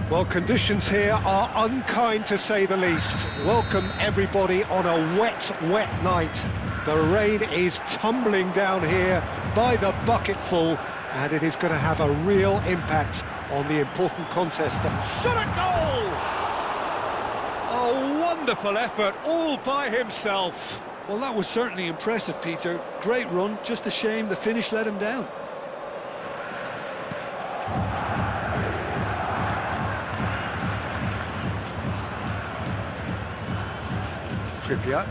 Well, conditions here are unkind to say the least. Welcome everybody on a wet, wet night. The rain is tumbling down here by the bucketful, and it is going to have a real impact on the important contest. Shot a goal! A wonderful effort all by himself. Well, that was certainly impressive, Peter. Great run, just a shame the finish let him down. Trippier.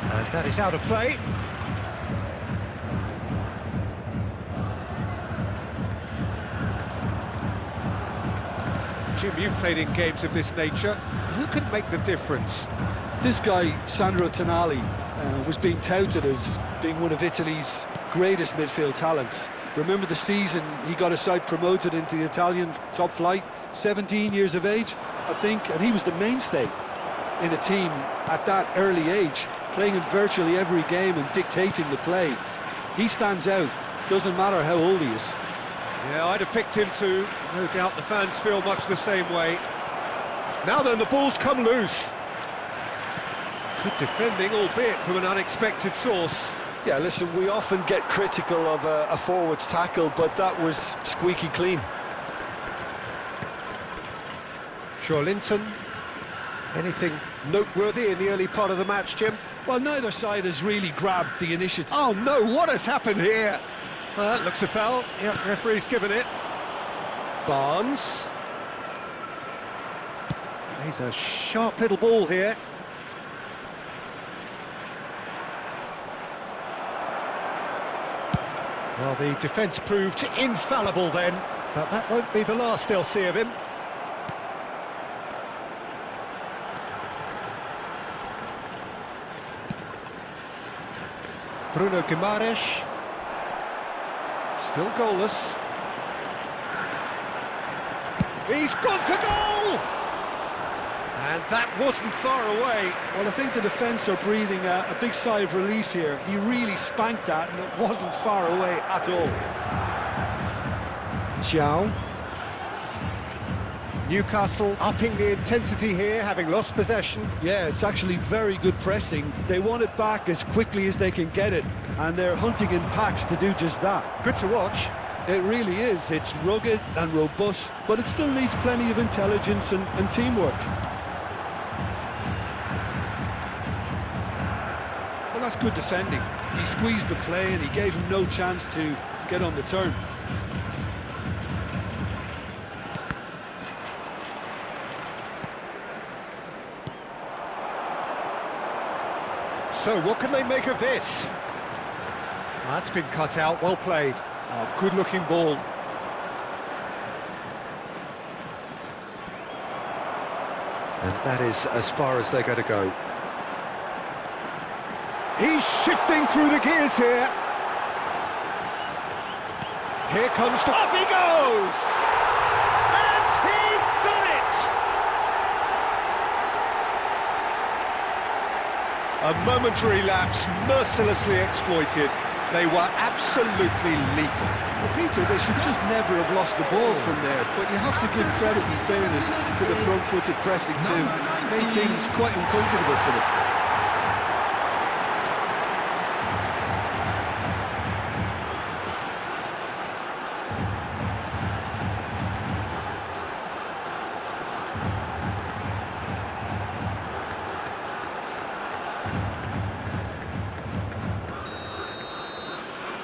And that is out of play. Jim, you've played in games of this nature. Who can make the difference? This guy, Sandro Tonali, was being touted as being one of Italy's greatest midfield talents. Remember the season he got a side promoted into the Italian top flight, 17 years of age, I think, and he was the mainstay in a team at that early age, playing in virtually every game and dictating the play. He stands out, doesn't matter how old he is. Yeah, I'd have picked him too. No doubt the fans feel much the same way. Now then, the ball's come loose. Good defending, albeit from an unexpected source. Yeah, listen, we often get critical of a forward's tackle, but that was squeaky clean. Joelinton. Anything noteworthy in the early part of the match, Jim? Well, neither side has really grabbed the initiative. Oh no, what has happened here? Well, that looks a foul. Yep, referee's given it. Barnes. He's a sharp little ball here. Well, the defence proved infallible then, but that won't be the last they'll see of him. Bruno Guimaraes. Still goalless. He's gone for goal! And that wasn't far away. Well, I think the defence are breathing a big sigh of relief here. He really spanked that, and it wasn't far away at all. João. Newcastle upping the intensity here, having lost possession. Yeah, it's actually very good pressing. They want it back as quickly as they can get it, and they're hunting in packs to do just that. Good to watch. It really is. It's rugged and robust, but it still needs plenty of intelligence and teamwork. Well, that's good defending. He squeezed the play and he gave him no chance to get on the turn. So, what can they make of this? That's been cut out, well played. Oh, good-looking ball. And that is as far as they're going to go. He's shifting through the gears here. Here comes the... Up he goes! And he's done it! A momentary lapse, mercilessly exploited. They were absolutely lethal. Well, Peter, they should just never have lost the ball from there, but you have to give credit and fairness to the front-footed pressing too. Made things quite uncomfortable for them.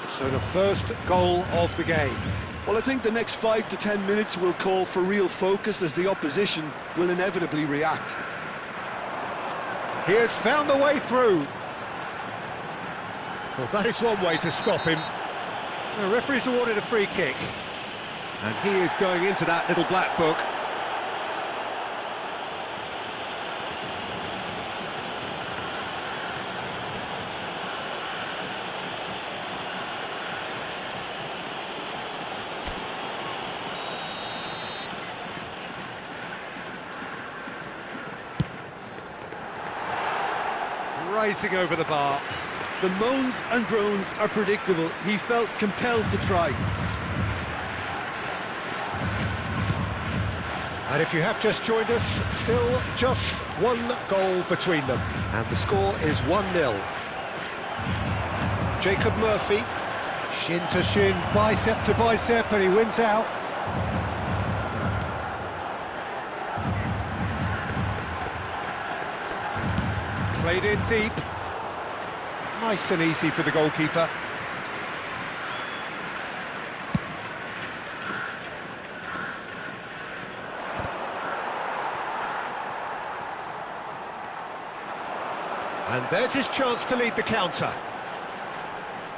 So the first goal of the game. Well, I think the next 5 to 10 minutes will call for real focus as the opposition will inevitably react. He has found the way through. Well, that is one way to stop him. The referee's awarded a free kick. And he is going into that little black book. Rising over the bar. The moans and groans are predictable. He felt compelled to try. And if you have just joined us, still just one goal between them. And the score is 1-0. Jacob Murphy, shin to shin, bicep to bicep, and he wins out. Played in deep. Nice and easy for the goalkeeper. And there's his chance to lead the counter.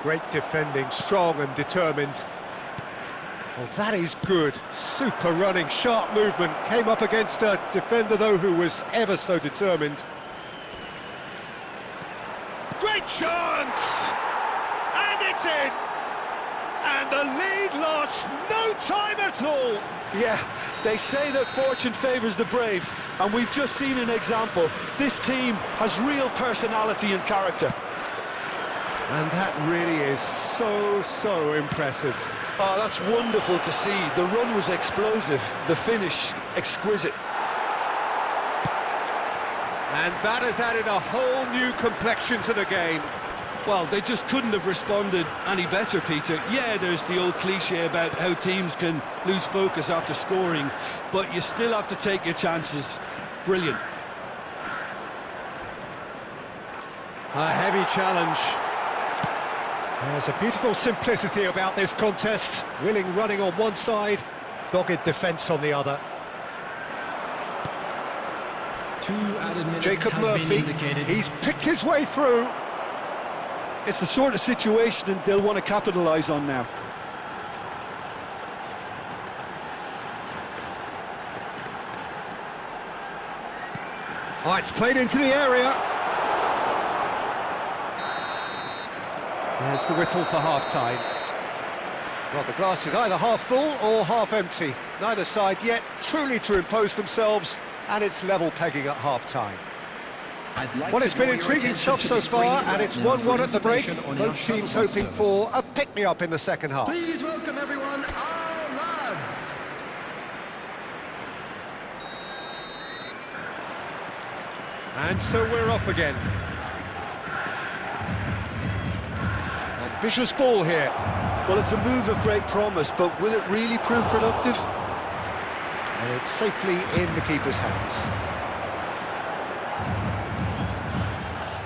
Great defending, strong and determined. Oh, that is good. Super running, sharp movement. Came up against a defender, though, who was ever so determined. Great chance! And it's in! And the lead lost no time at all! Yeah, they say that fortune favours the brave, and we've just seen an example. This team has real personality and character. And that really is so impressive. Oh, that's wonderful to see. The run was explosive, the finish exquisite. And that has added a whole new complexion to the game. Well, they just couldn't have responded any better, Peter. Yeah, there's the old cliche about how teams can lose focus after scoring, but you still have to take your chances. Brilliant. A heavy challenge. There's a beautiful simplicity about this contest. Willing running on one side, dogged defence on the other. Jacob Murphy, he's picked his way through. It's the sort of situation that they'll want to capitalise on now. Oh, it's played into the area. There's the whistle for half-time. Well, the glass is either half full or half empty. Neither side yet truly to impose themselves, and it's level pegging at half-time. Well, it's been intriguing stuff so far, and it's 1-1 at the break. Both teams hoping for a pick-me-up in the second half. Please welcome everyone, our lads. And so we're off again. Ambitious ball here. Well, it's a move of great promise, but will it really prove productive? And it's safely in the keeper's hands.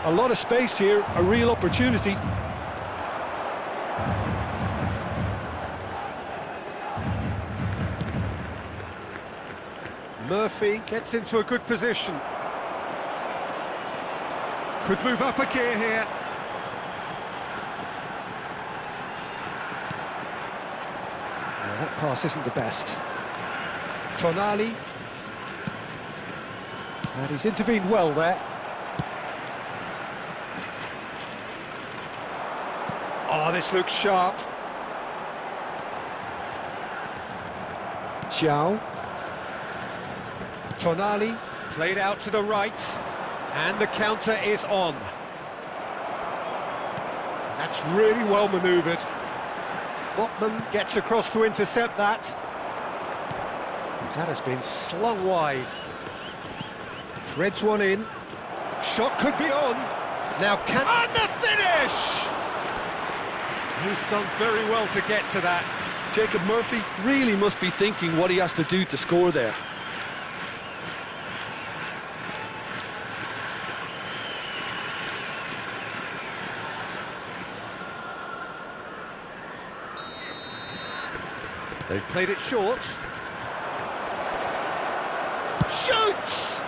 A lot of space here, a real opportunity. Murphy gets into a good position. Could move up a gear here. That pass isn't the best. Tonali. And he's intervened well there. Oh, this looks sharp. Xiao. Tonali, played out to the right, and the counter is on. That's really well manoeuvred. Botman gets across to intercept that. That has been slung wide. Threads one in. Shot could be on. Now can... And the finish! He's done very well to get to that. Jacob Murphy really must be thinking what he has to do to score there. They've played it short. Shoots!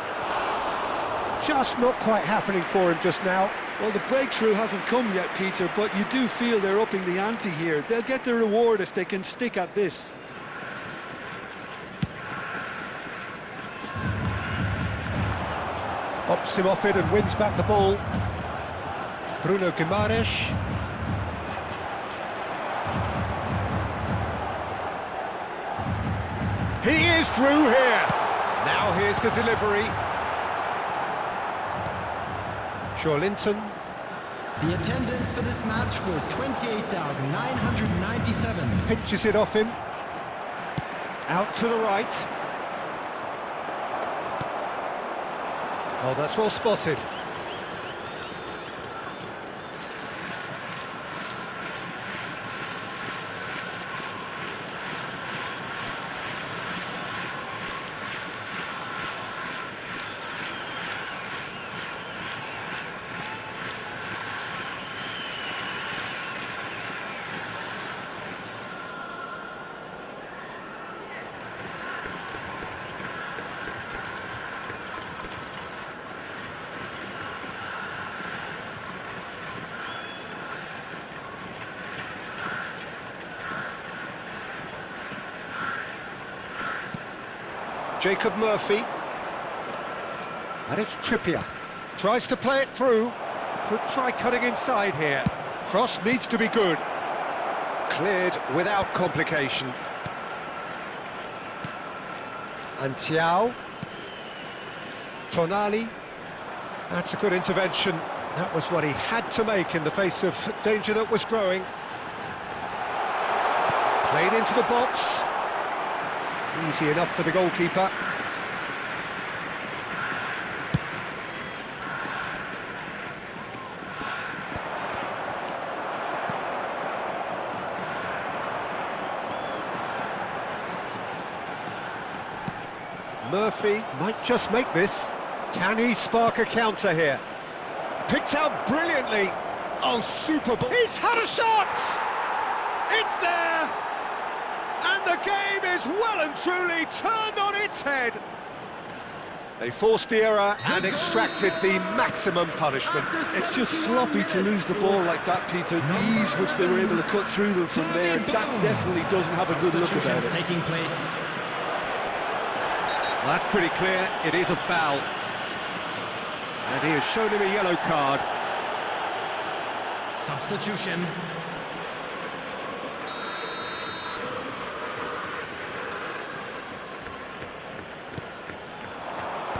Just not quite happening for him just now. Well, the breakthrough hasn't come yet, Peter, but you do feel they're upping the ante here. They'll get the reward if they can stick at this. Pops him off it and wins back the ball. Bruno Guimaraes. He is through here. Now here's the delivery. Joelinton. The attendance for this match was 28,997. Pinches it off him. Out to the right. Oh, that's well spotted. Jacob Murphy. And it's Trippier. Tries to play it through. Could try cutting inside here. Cross needs to be good. Cleared without complication. And Thiaw. Tonali. That's a good intervention. That was what he had to make in the face of danger that was growing. Played into the box. Easy enough for the goalkeeper. Murphy might just make this. Can he spark a counter here? Picked out brilliantly. Oh, super ball. He's had a shot! It's there! And the game is well and truly turned on its head. They forced the error and extracted the maximum punishment. It's just sloppy to lose the ball like that, Peter. The ease which they were able to cut through them from there, that definitely doesn't have a good look about it. Taking place. Well, that's pretty clear. It is a foul. And he has shown him a yellow card. Substitution.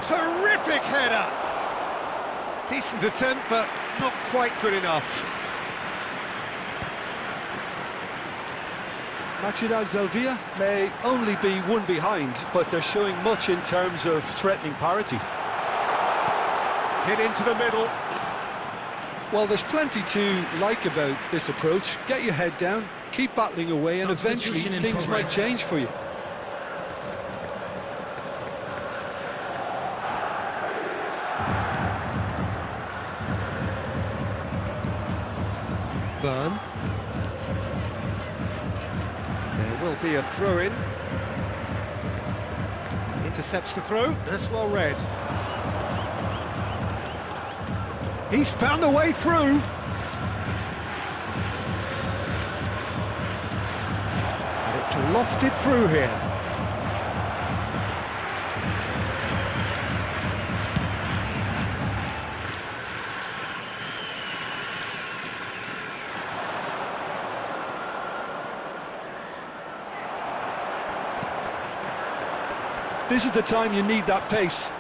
Terrific header! Decent attempt, but not quite good enough. Maceda Zelvia may only be one behind, but they're showing much in terms of threatening parity. Hit into the middle. Well, there's plenty to like about this approach. Get your head down, keep battling away, and eventually things might change for you. Burn. There will be a throw-in. Intercepts the throw. That's well read. He's found a way through. And it's lofted through here. This is the time you need that pace.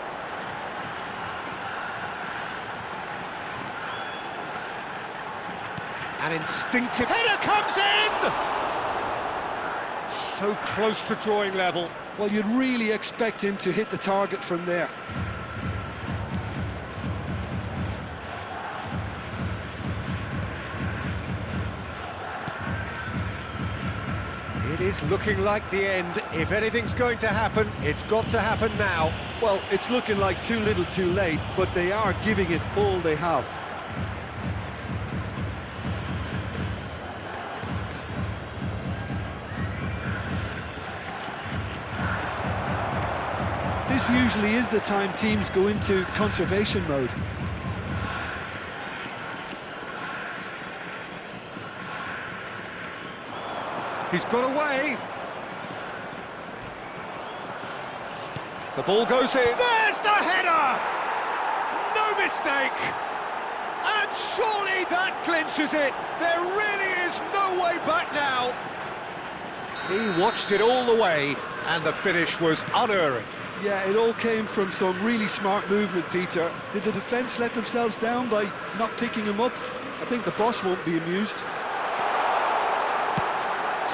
An instinctive header comes in! So close to drawing level. Well, you'd really expect him to hit the target from there. It is looking like the end. If anything's going to happen, it's got to happen now. Well, it's looking like too little too late, but they are giving it all they have. This usually is the time teams go into conservation mode. He's got away. The ball goes in. There's the header! No mistake! And surely that clinches it. There really is no way back now. He watched it all the way, and the finish was unerring. Yeah, it all came from some really smart movement, Peter. Did the defence let themselves down by not picking him up? I think the boss won't be amused.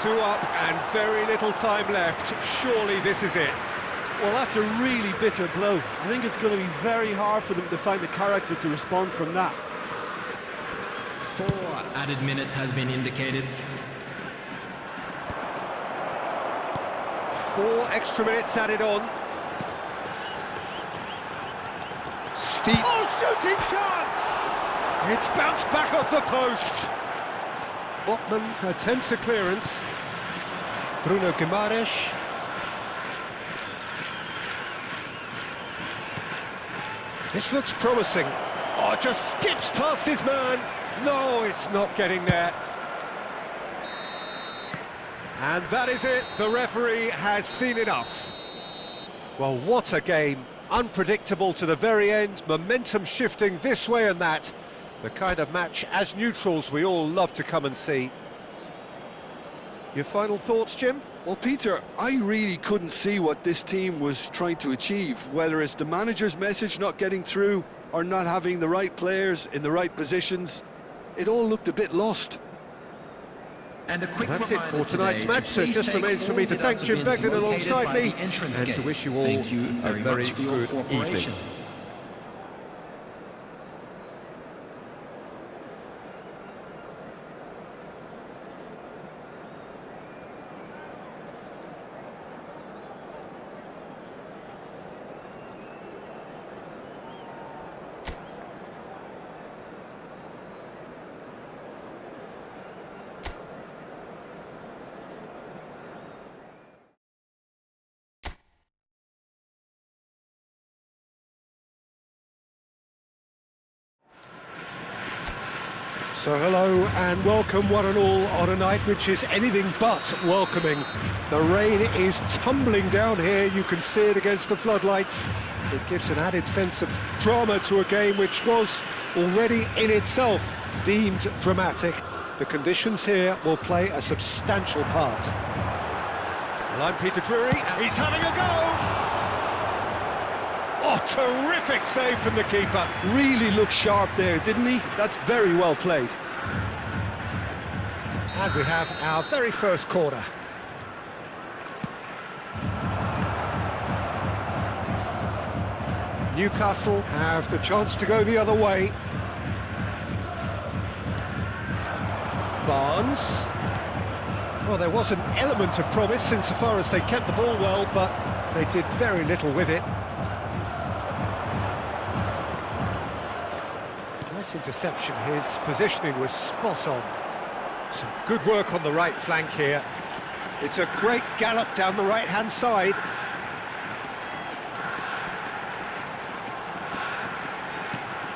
2 up and very little time left. Surely this is it. Well, that's a really bitter blow. I think it's going to be very hard for them to find the character to respond from that. 4 added minutes has been indicated. 4 extra minutes added on. Steep. Oh, shooting chance! It's bounced back off the post. Botman attempts a clearance. Bruno Guimaraes. This looks promising. Oh, just skips past his man. No, it's not getting there. And that is it. The referee has seen enough. Well, what a game. Unpredictable to the very end. Momentum shifting this way and that. The kind of match, as neutrals, we all love to come and see. Your final thoughts, Jim? Well, Peter, I really couldn't see what this team was trying to achieve, whether it's the manager's message not getting through or not having the right players in the right positions. It all looked a bit lost. And a quick That's it for tonight's today, match, so it please just take remains for all me to thank Jim deductibles Beglin located alongside by me the entrance and to gate. wish you all Thank you a very much for your good evening. cooperation. So hello and welcome one and all on a night which is anything but welcoming. The rain is tumbling down here, you can see it against the floodlights. It gives an added sense of drama to a game which was already in itself deemed dramatic. The conditions here will play a substantial part. Well, I'm Peter Drury and he's having a go! Oh, terrific save from the keeper. Really looked sharp there, didn't he? That's very well played. And we have our very first corner. Newcastle have the chance to go the other way. Barnes. Well, there was an element of promise insofar as they kept the ball well, but they did very little with it. Nice interception, his positioning was spot on. Some good work on the right flank here. It's a great gallop down the right-hand side.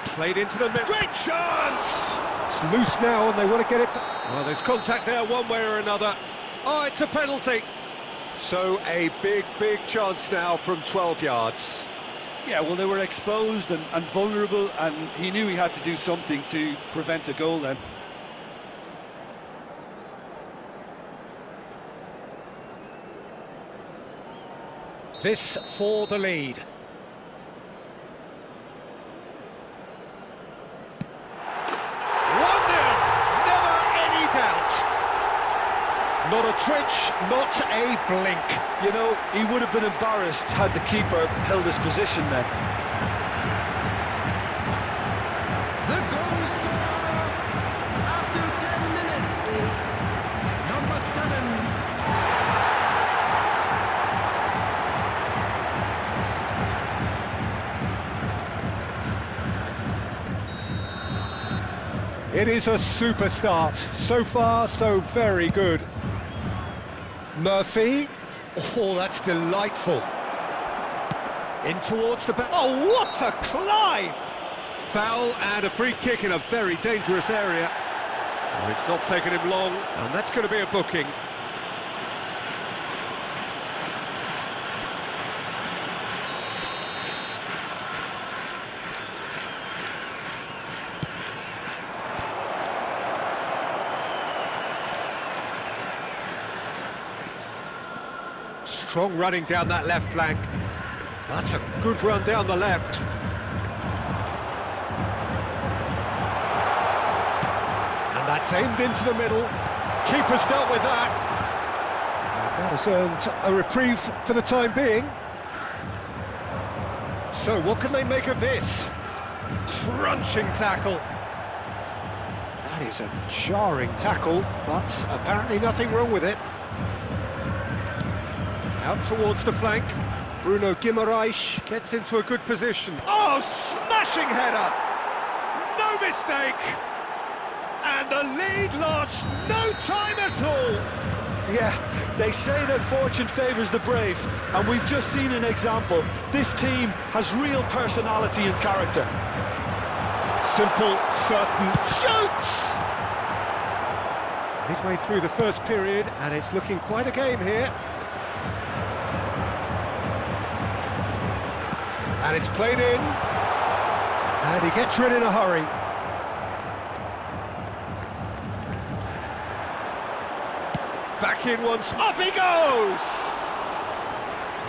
Played into the middle. Great chance! It's loose now and they want to get it. Well, there's contact there one way or another. Oh, it's a penalty. So a big, big chance now from 12 yards. Yeah, well, they were exposed and vulnerable, and he knew he had to do something to prevent a goal then. This for the lead. Not a twitch, not a blink. You know, he would have been embarrassed had the keeper held his position then. The goal scorer after 10 minutes is number 7. It is a super start. So far, so very good. Murphy. Oh, that's delightful. In towards the back. Oh, what a climb! Foul and a free kick in a very dangerous area. Oh, it's not taken him long, and that's going to be a booking. Strong running down that left flank. That's a good run down the left. And that's aimed into the middle. Keeper's dealt with that. And that has earned a reprieve for the time being. So what can they make of this? Crunching tackle. That is a jarring tackle, but apparently nothing wrong with it. Out towards the flank. Bruno Guimaraes gets into a good position. Oh, smashing header! No mistake! And the lead lost no time at all! Yeah, they say that fortune favours the brave, and we've just seen an example. This team has real personality and character. Simple, certain, shoots! Midway through the first period, and it's looking quite a game here. And it's played in. And he gets rid in a hurry. Back in once, up he goes!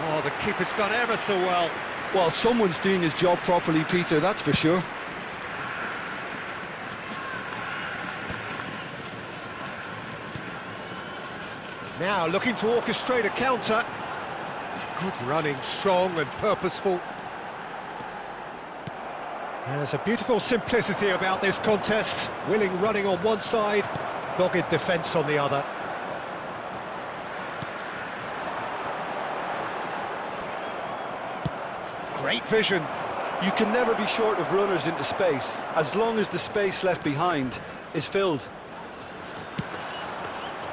Oh, the keeper's done ever so well. Well, someone's doing his job properly, Peter, that's for sure. Now looking to orchestrate a counter. Good running, strong and purposeful. There's a beautiful simplicity about this contest. Willing running on one side, dogged defence on the other. Great vision. You can never be short of runners into space, as long as the space left behind is filled.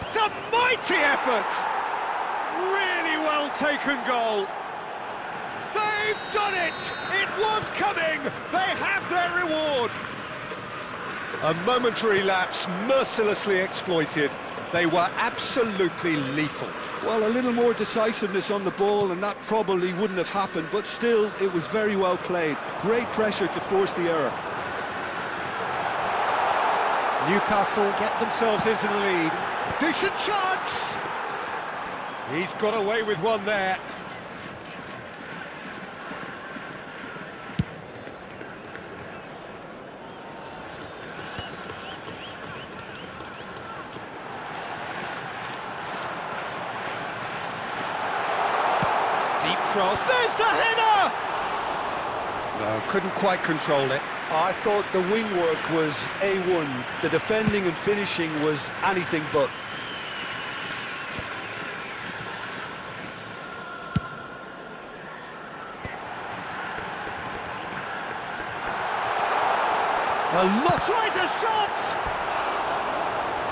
It's a mighty effort! Really well taken goal. They've done it! It was coming! They have their reward! A momentary lapse mercilessly exploited. They were absolutely lethal. Well, a little more decisiveness on the ball and that probably wouldn't have happened, but still, it was very well played. Great pressure to force the error. Newcastle get themselves into the lead. Decent chance! He's got away with one there. Deep cross, there's the header! No, couldn't quite control it. I thought the wing work was A1. The defending and finishing was anything but. A lot tries a shot!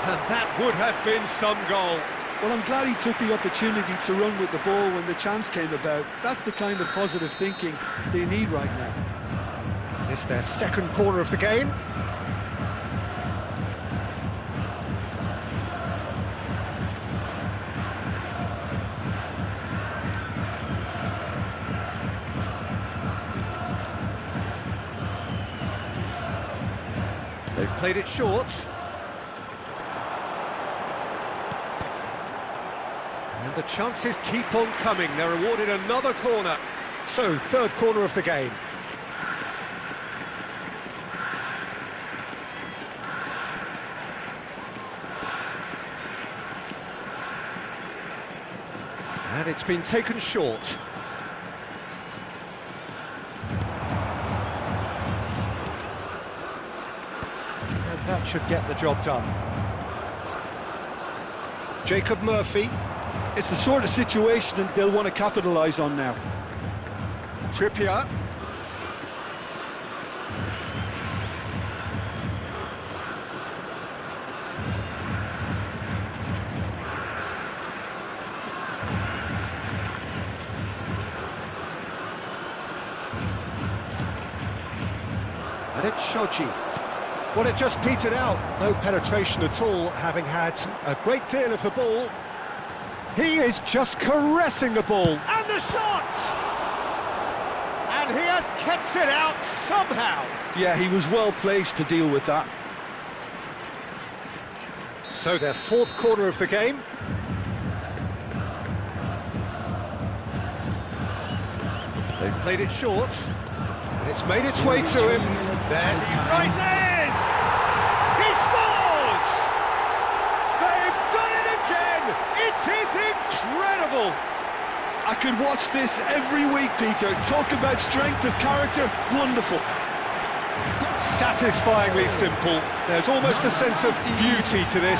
And that would have been some goal. Well, I'm glad he took the opportunity to run with the ball when the chance came about. That's the kind of positive thinking they need right now. It's their second corner of the game. They've played it short. And the chances keep on coming. They're awarded another corner. So, third corner of the game. And it's been taken short. And that should get the job done. Jacob Murphy. It's the sort of situation that they'll want to capitalise on now. Trippier. And it's Shoji. Well, it just petered out. No penetration at all, having had a great deal of the ball. He is just caressing the ball. And the shot! And he has kept it out somehow. Yeah, he was well placed to deal with that. So their fourth corner of the game. They've played it short. And it's made its way to him. There he rises! He scores! They've done it again! It is incredible! A could watch this every week, Peter. Talk about strength of character, wonderful. Satisfyingly simple. There's almost a sense of beauty to this.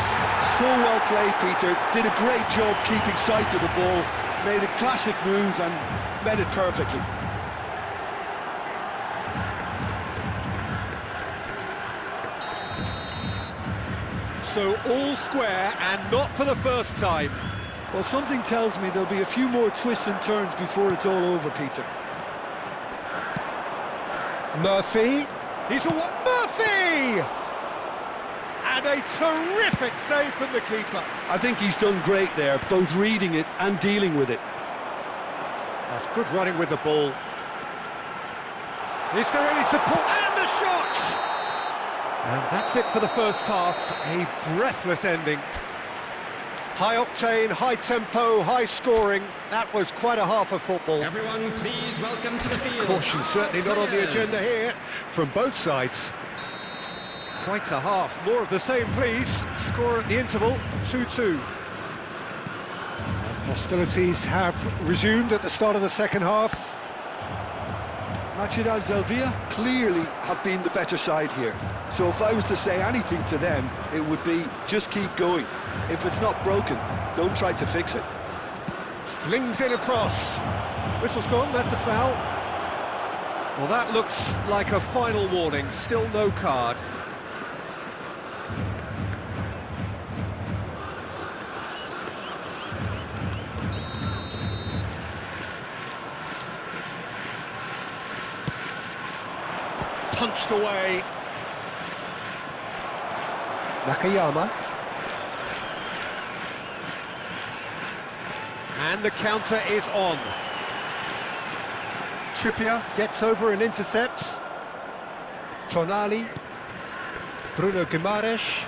So well played, Peter. Did a great job keeping sight of the ball. Made a classic move and met it perfectly. So all square, and not for the first time. Well, something tells me there'll be a few more twists and turns before it's all over, Peter. Murphy. He's a Murphy! And a terrific save from the keeper. I think he's done great there, both reading it and dealing with it. That's good running with the ball. Is there any support? And the shot! And that's it for the first half. A breathless ending. High octane, high tempo, high scoring. That was quite a half of football. Everyone, please welcome to the field. Caution certainly not on the agenda here from both sides. Quite a half. More of the same, please. Score at the interval, 2-2. Hostilities have resumed at the start of the second half. Macedad Zelvia clearly have been the better side here. So if I was to say anything to them, it would be just keep going. If it's not broken, don't try to fix it. Flings in across. Whistle's gone, that's a foul. Well, that looks like a final warning. Still no card. Punched away. Nakayama. And the counter is on. Trippier gets over and intercepts. Tonali. Bruno Guimaraes.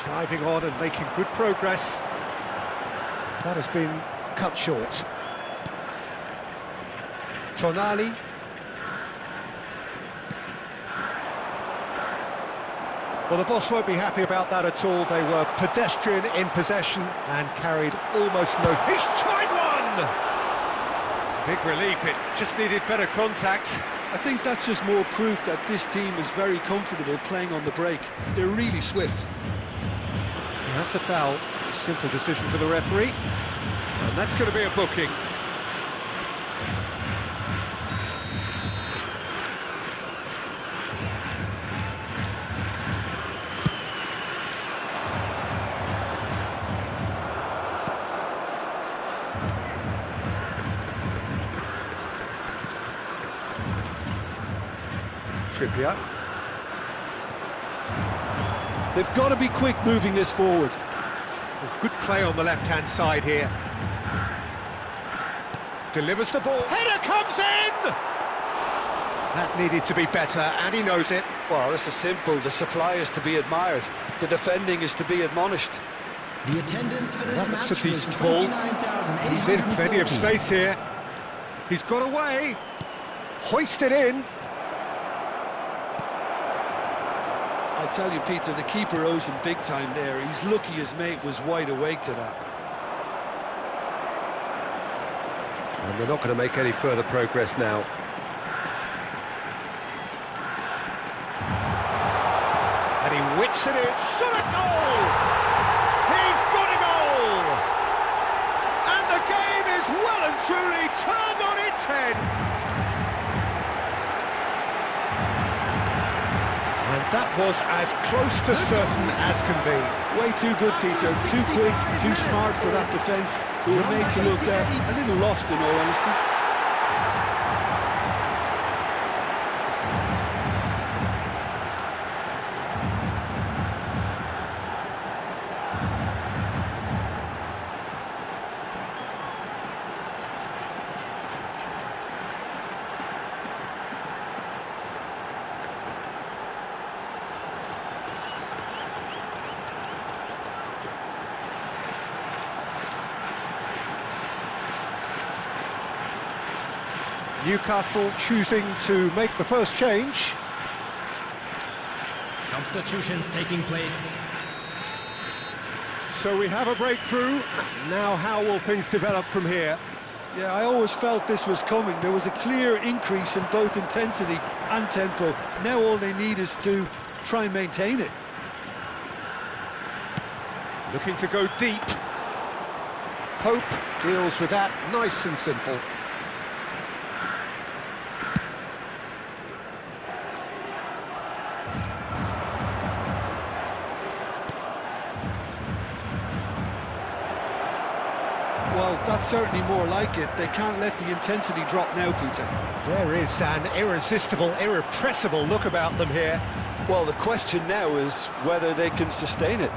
Driving on and making good progress. That has been cut short. Tonali. Well, the boss won't be happy about that at all. They were pedestrian in possession and carried almost no... He's tried one! Big relief, it just needed better contact. I think that's just more proof that this team is very comfortable playing on the break. They're really swift. And that's a foul. A simple decision for the referee. And that's going to be a booking. Trippier. They've got to be quick moving this forward. Good play on the left-hand side here. Delivers the ball. Header comes in! That needed to be better, and he knows it. Well, this is simple. The supply is to be admired. The defending is to be admonished. The attendance for this That match looks a was decent ball. 29,840. He's in plenty of space here. He's got away. Hoisted in. I tell you, Peter, the keeper owes him big time there. He's lucky his mate was wide awake to that. And they're not going to make any further progress now. And he whips it in. Shot a goal! He's got a goal! And the game is well and truly turned on its head. And that was as close to certain as can be. Way too good, Peter. Too quick, too smart for that defence. We were made to look a little lost, in all honesty. Newcastle choosing to make the first change. Substitutions taking place. So we have a breakthrough. Now how will things develop from here? Yeah, I always felt this was coming. There was a clear increase in both intensity and tempo. Now all they need is to try and maintain it. Looking to go deep. Pope deals with that nice and simple. Well, that's certainly more like it. They can't let the intensity drop now, Peter. There is an irresistible, irrepressible look about them here. Well, the question now is whether they can sustain it.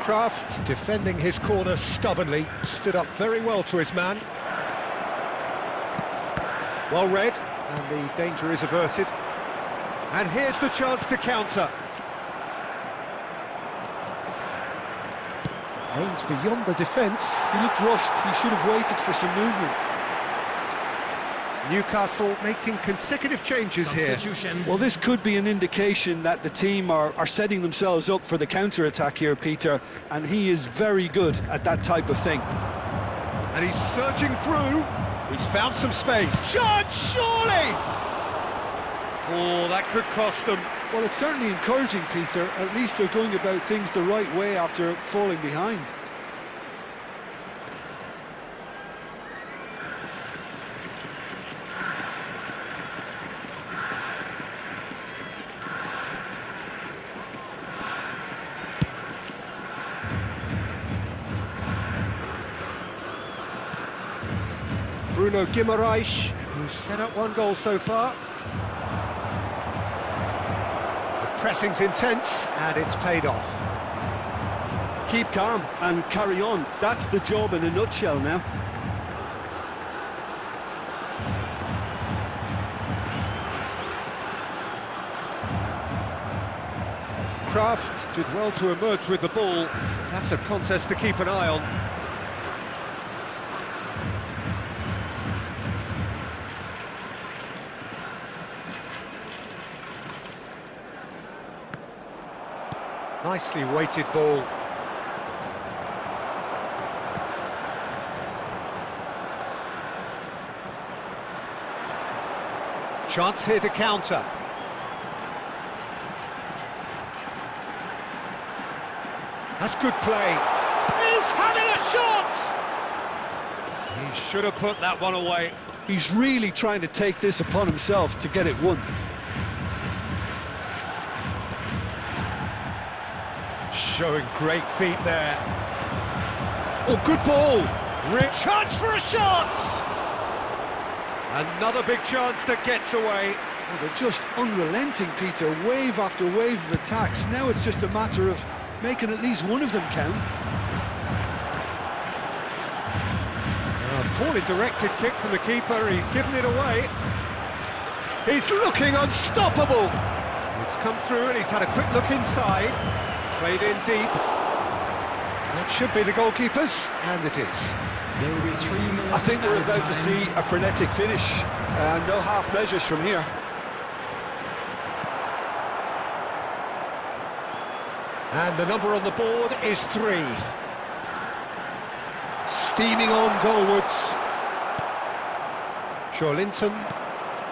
Kraft defending his corner stubbornly, stood up very well to his man. Well read, and the danger is averted. And here's the chance to counter. Aims beyond the defence. He looked rushed. He should have waited for some movement. Newcastle making consecutive changes here. Substitution. Well, this could be an indication that the team are setting themselves up for the counter-attack here, Peter, and he is very good at that type of thing. And he's surging through. He's found some space. Shot, surely! Oh, that could cost them. Well, it's certainly encouraging, Peter. At least they're going about things the right way after falling behind. Bruno Guimaraes, who's set up one goal so far. The pressing's intense, and it's paid off. Keep calm and carry on. That's the job in a nutshell now. Kraft did well to emerge with the ball. That's a contest to keep an eye on. Nicely weighted ball. Chance here to counter. That's good play. He's having a shot! He should have put that one away. He's really trying to take this upon himself to get it won. Showing great feet there. Oh, good ball! Rich chance for a shot! Another big chance that gets away. Well, they're just unrelenting, Peter. Wave after wave of attacks. Now it's just a matter of making at least one of them count. A poorly directed kick from the keeper. He's given it away. He's looking unstoppable. It's come through and he's had a quick look inside. Played in deep. That should be the goalkeepers, and it is. There will be 3 minutes. I think we're added about to time. see a frenetic finish. No half measures from here. And the number on the board is 3. Steaming on goalwards. Joelinton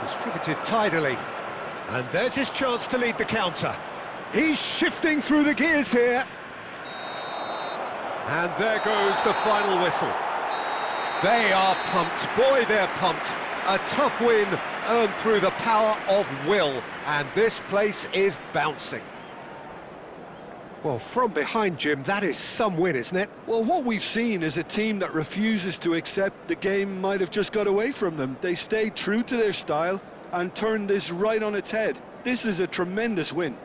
distributed tidily. And there's his chance to lead the counter. He's shifting through the gears here. And there goes the final whistle. They are pumped. Boy, they're pumped. A tough win earned through the power of will. And this place is bouncing. Well, from behind, Jim, that is some win, isn't it? Well, what we've seen is a team that refuses to accept the game might have just got away from them. They stayed true to their style and turned this right on its head. This is a tremendous win.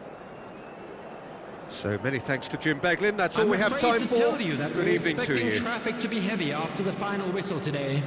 So many thanks to Jim Beglin. That's all I'm we have afraid time to for. tell you that Good we're evening to expecting you. traffic to be heavy after the final whistle today.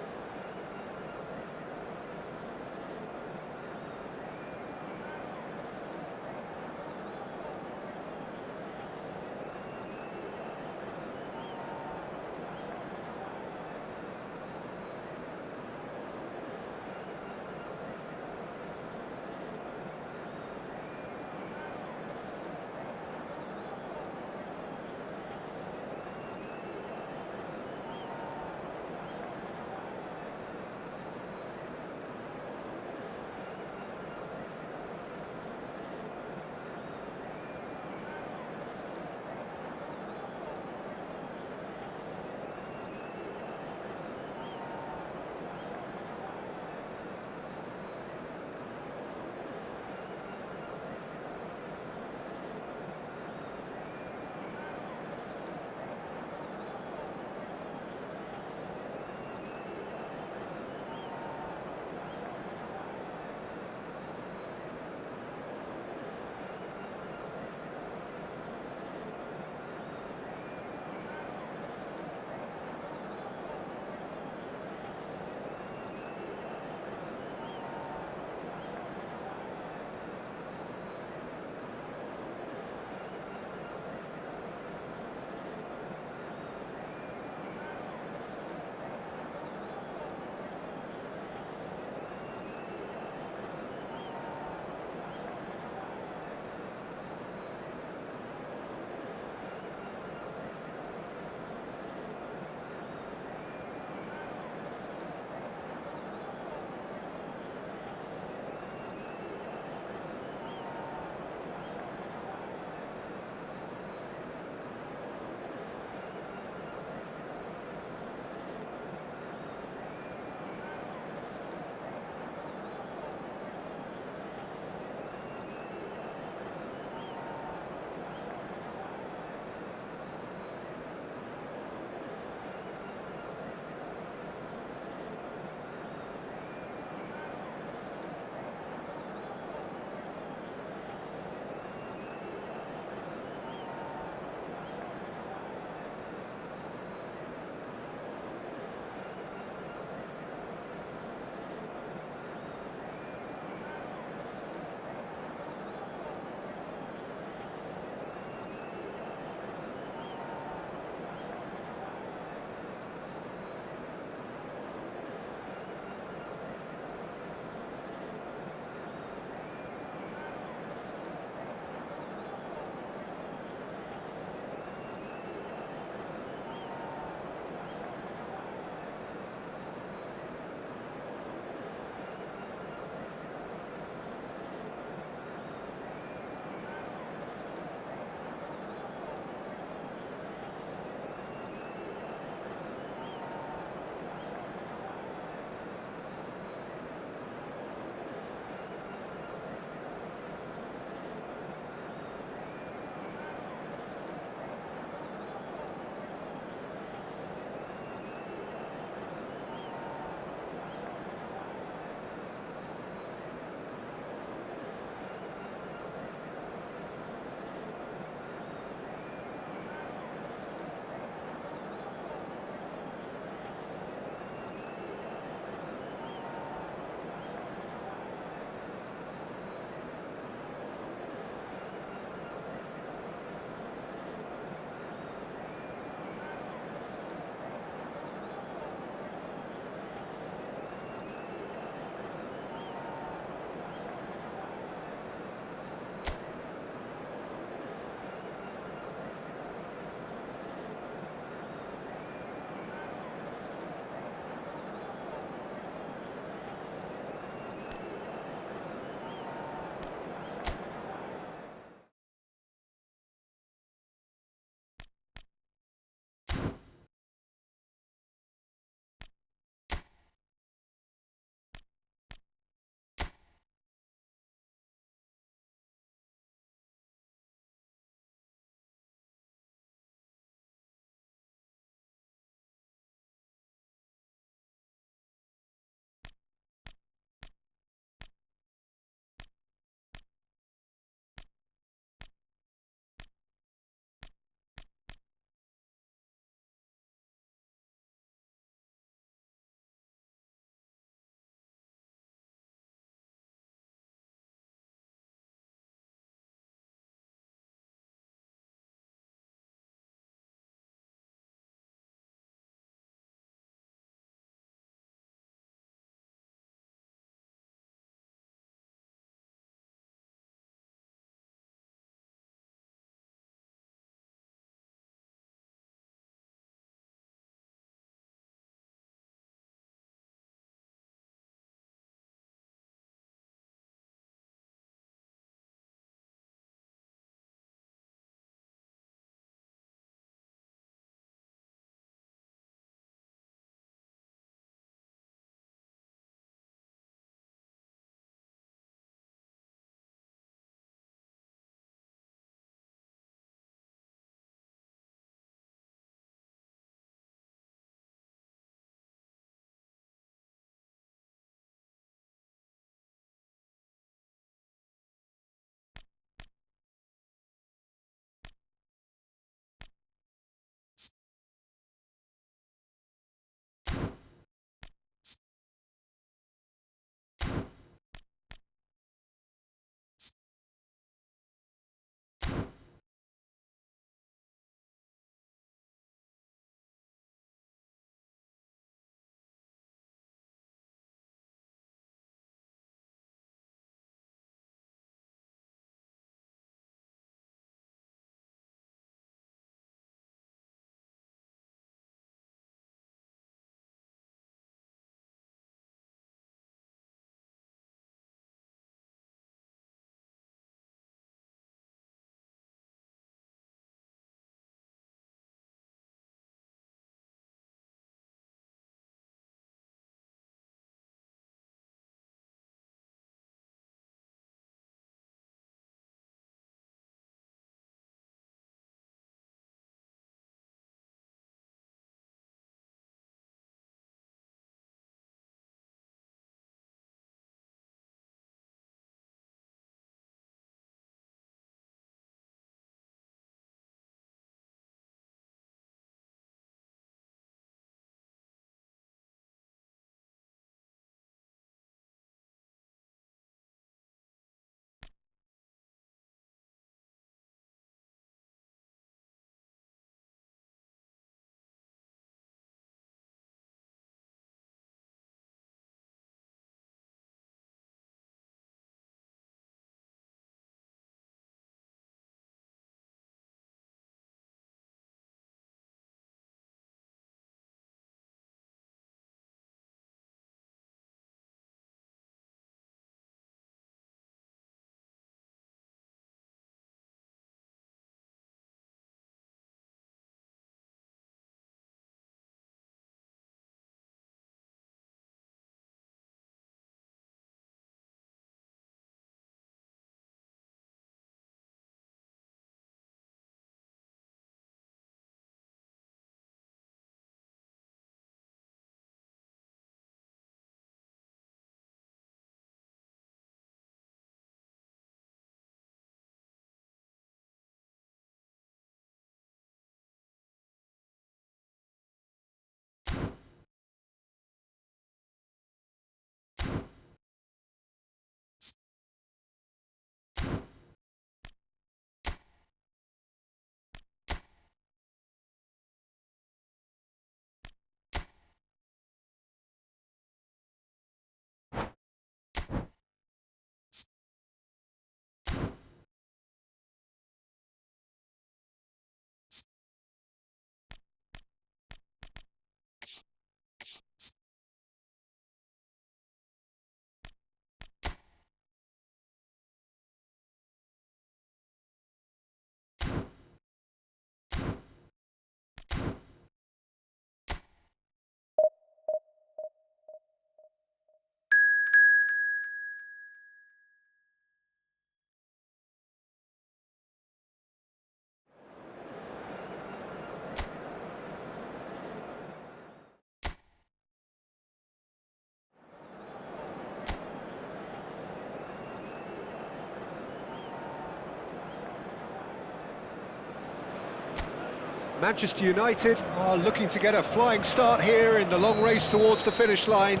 Manchester United are looking to get a flying start here in the long race towards the finish line.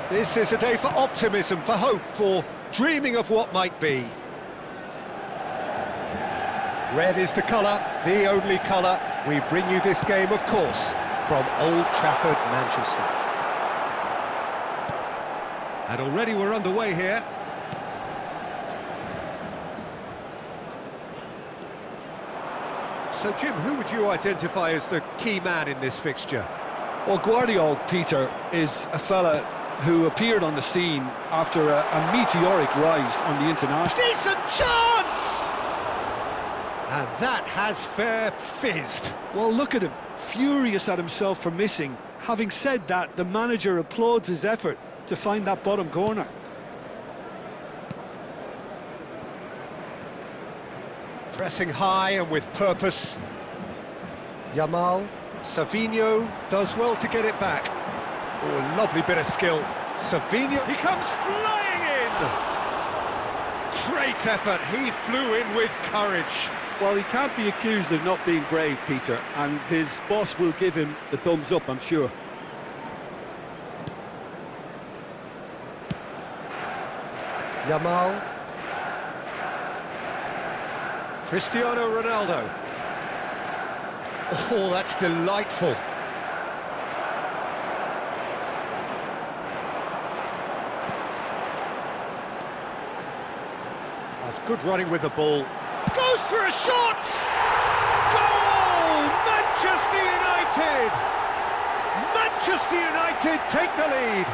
This is a day for optimism, for hope, for dreaming of what might be. Red is the colour, the only colour. We bring you this game, of course, from Old Trafford, Manchester. And already we're underway here. So, Jim, who would you identify as the key man in this fixture? Well, Guardiola, Peter, is a fella who appeared on the scene after a meteoric rise on the international. Decent chance! And that has fair fizzed. Well, look at him, furious at himself for missing. Having said that, the manager applauds his effort to find that bottom corner. Pressing high and with purpose. Yamal, Savinho does well to get it back. Oh, lovely bit of skill. Savinho, he comes flying in! Great effort, he flew in with courage. Well, he can't be accused of not being brave, Peter, and his boss will give him the thumbs up, I'm sure. Yamal. Cristiano Ronaldo. Oh, that's delightful. That's good running with the ball. Goes for a shot! Goal! Manchester United! Manchester United take the lead.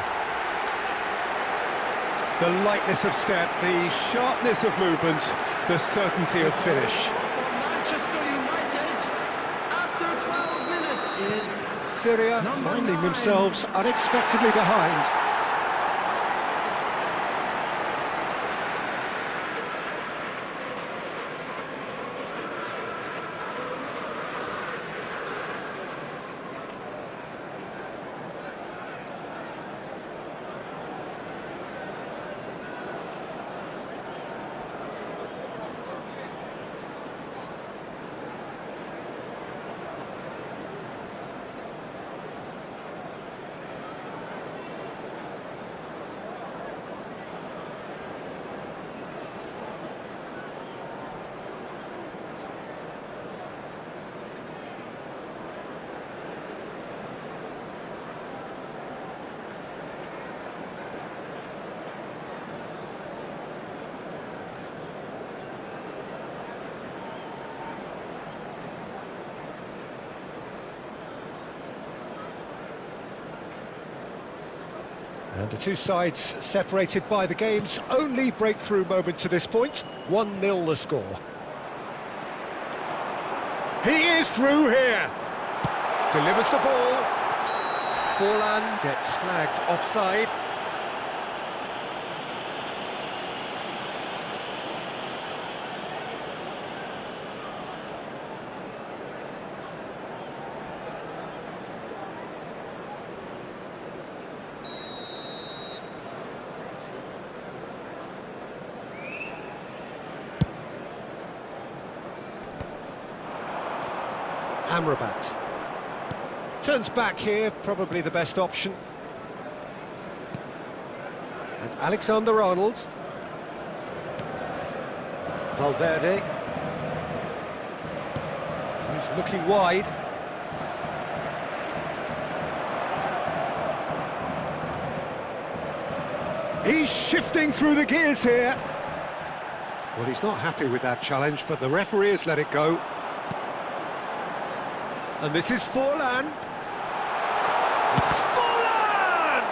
The lightness of step, the sharpness of movement, the certainty of finish. Manchester United, after 12 minutes, is Syria Number finding 9. themselves unexpectedly behind. And the two sides separated by the game's only breakthrough moment to this point. 1-0 the score. He is through here. Delivers the ball. Forlan gets flagged offside. Amrabat. Turns back here, probably the best option. And Alexander-Arnold. Valverde. He's looking wide. He's shifting through the gears here. Well, he's not happy with that challenge, but the referee has let it go. And this is Forlan. It's Forlan!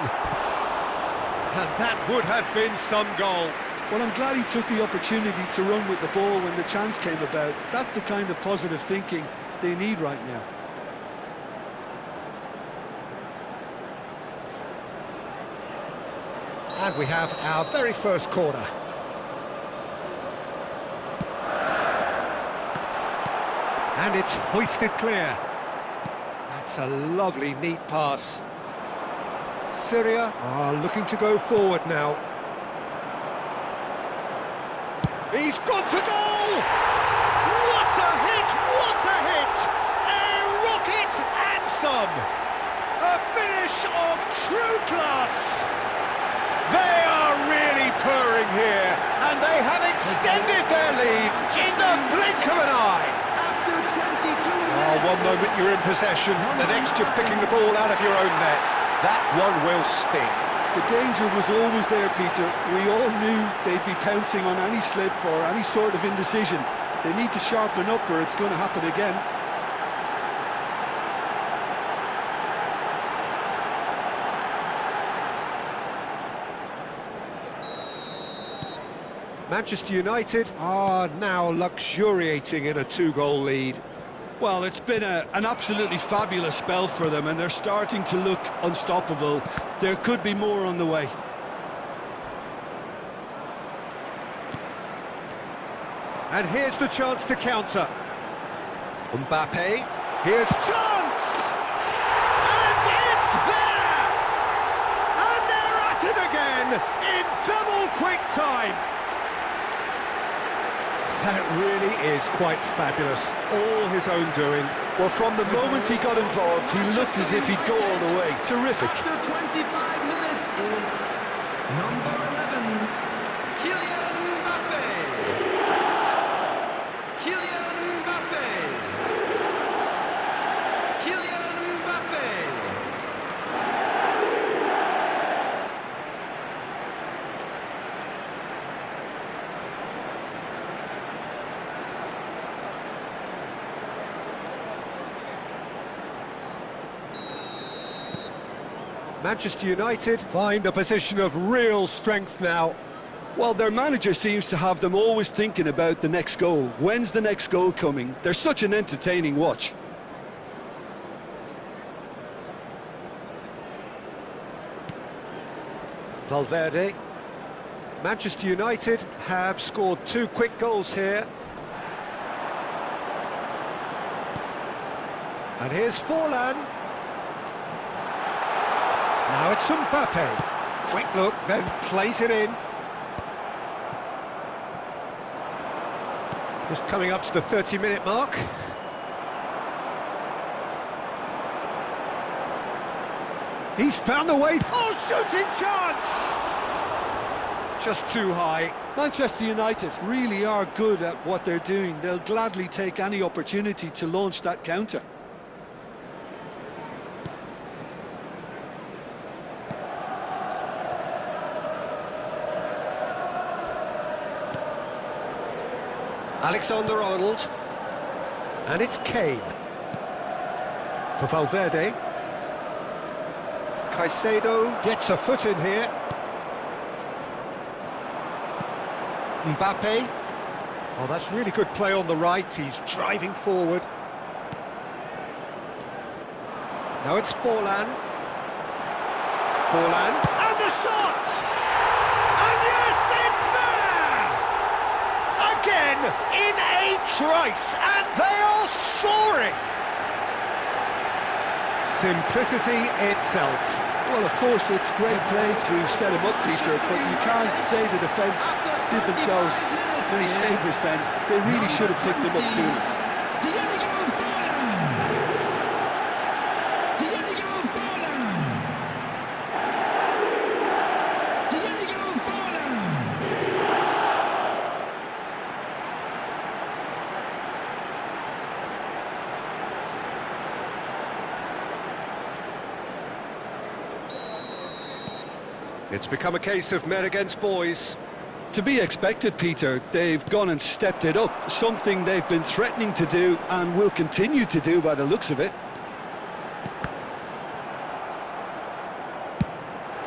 And that would have been some goal. Well, I'm glad he took the opportunity to run with the ball when the chance came about. That's the kind of positive thinking they need right now. And we have our very first corner. And it's hoisted clear. That's a lovely, neat pass. Syria are looking to go forward now. He's gone for goal! What a hit! What a hit! A them! A finish of true class! They are really purring here, and they have extended their lead in the blink of an eye. After 22 minutes. Oh, one moment you're in possession, the next you're picking the ball out of your own net. That one will sting. The danger was always there, Peter. We all knew they'd be pouncing on any slip or any sort of indecision. They need to sharpen up or it's going to happen again. Manchester United are now luxuriating in a two-goal lead. Well, it's been an absolutely fabulous spell for them and they're starting to look unstoppable. There could be more on the way. And here's the chance to counter. Mbappe, here's chance! And it's there! And they're at it again in double quick time. That really is quite fabulous, all his own doing. Well, from the moment he got involved, he looked as if he'd go all the way. Terrific. After 25 minutes is number 11, Kylian Mbappe. Kylian Mbappe. Kylian Mbappe. Manchester United find a position of real strength now. Well, their manager seems to have them always thinking about the next goal. When's the next goal coming? They're such an entertaining watch. Valverde. Manchester United have scored 2 quick goals here. And here's Forlan. Now it's Mbappe. Quick look, then plays it in. Just coming up to the 30-minute mark. He's found a way. Oh, shooting chance! Just too high. Manchester United really are good at what they're doing. They'll gladly take any opportunity to launch that counter. Alexander-Arnold. And it's Kane. For Valverde. Caicedo gets a foot in here. Mbappe. Oh, that's really good play on the right. He's driving forward. Now it's Forlan. Forlan. And the shot! And yes, it's there! Again, in a trice, and they are soaring! Simplicity itself. Well, of course, it's great play to set him up, Peter, but you can't say the defence did themselves any favours then. They really should have picked him up sooner. It's become a case of men against boys. To be expected, Peter. They've gone and stepped it up, something they've been threatening to do and will continue to do by the looks of it.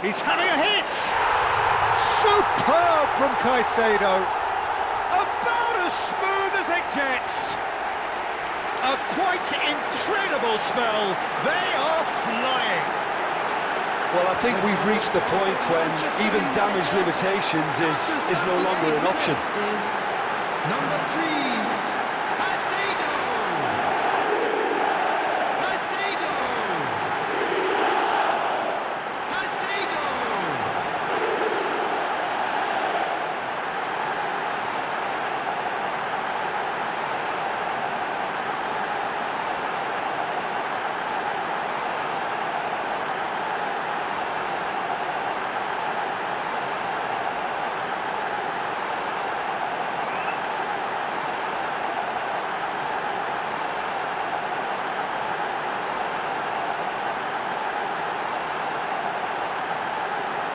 He's having a hit! Superb from Caicedo. About as smooth as it gets. A quite incredible spell. They are flying. Well, I think we've reached the point when even damage limitations is no longer an option. Number 3.